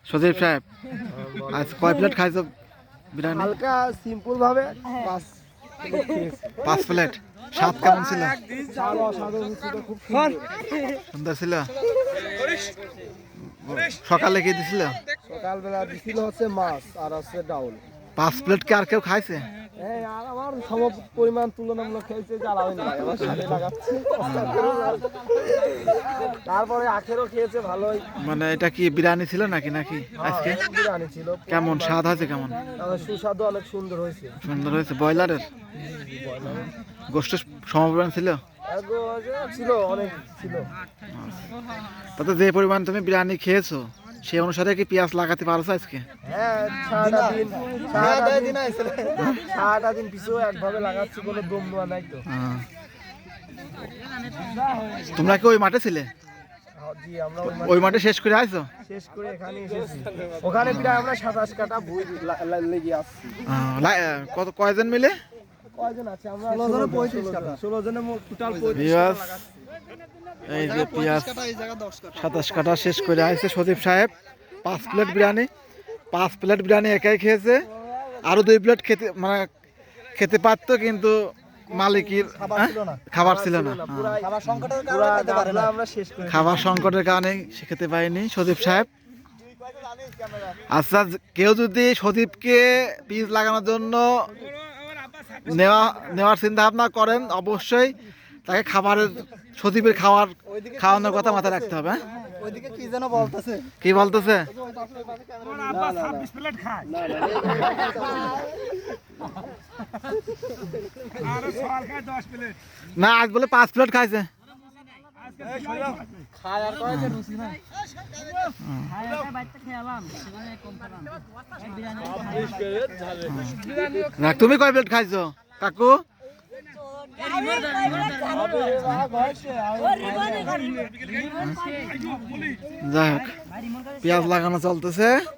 সজীব সাহেব আজ কয় প্লেট খাইছো বিরিয়ানি? হালকা সিম্পল ভাবে 5 প্লেট। স্বাদ কেমন ছিল? অসাধারণ ছিল, খুব সুন্দর ছিল। সকালে কি দিছিল? সকালবেলা দিছিল হচ্ছে মাছ আর হচ্ছে ডাউল। 5 প্লেট কি আর কেউ খাইছে? হ্যাঁ, আর আমার সম পরিমাণ তুলনামূলক খেয়েছে যে আলামিন ভাই আমার সাথে লাগাচ্ছে। তারপরে আখেরও খেয়েছে ভালোই। মানে এটা কি বিরিয়ানি ছিল নাকি আজকে? বিরিয়ানি ছিল। কেমন স্বাদ হয়েছে? কেমন সুস্বাদু, অনেক সুন্দর হয়েছে। সুন্দর হয়েছে। ব্রয়লারের গোষ্ঠের সমপরিমাণ ছিল? ছিল, অনেক ছিল। তাতে যে পরিমাণ তুমি বিরিয়ানি খেয়েছো সেই অনুসারে কি পেঁয়াজ লাগাতে পারছো আজকে? হ্যাঁ, সারাটা দিন পিছু একভাবে লাগাচ্ছি, কোনো দম দেওয়া নাই তো। তোমরা কি ওই মাঠে ছিলে? জি, আমরা ওই মাঠে শেষ করে আইছো? শেষ করে এখানে এসেছি। ওখানে প্রায় আমরা 27 কাটা ভুঁই লেগে আসছি। কয়জন মিলে? কয়জন আছে আমরা? 16 জনে 35 কাটা। 16 জনে মোট টোটাল 35 পেঁয়াজ, কাটা লাগাচ্ছি। এই যে পেঁয়াজ 27 কাটা শেষ করে আইছে সজীব সাহেব। 5 প্লেট বিরিয়ানি, 5 প্লেট বিরিয়ানি একাই খেয়েছে। আরো 2 প্লেট খেতে পারতো, কিন্তু মালিকের খাবার ছিল না। খাবার সংকটের কারণে সে খেতে পারেনি সজীব সাহেব। আচ্ছা, কেউ যদি সজীবকে পিস লাগানোর জন্য নেওয়ার চিন্তা ভাবনা করেন, অবশ্যই তাকে সজীবের খাওয়ানোর কথা মাথায় রাখতে হবে। ওইদিকে কি যেন বলতেছে? কি বলতেছে? না, আজ বলে 5 প্লেট খাইছে। তুমি কয় প্লেট খাইছো কাকু? যাই হোক, পেঁয়াজ লাগানো চলতেছে।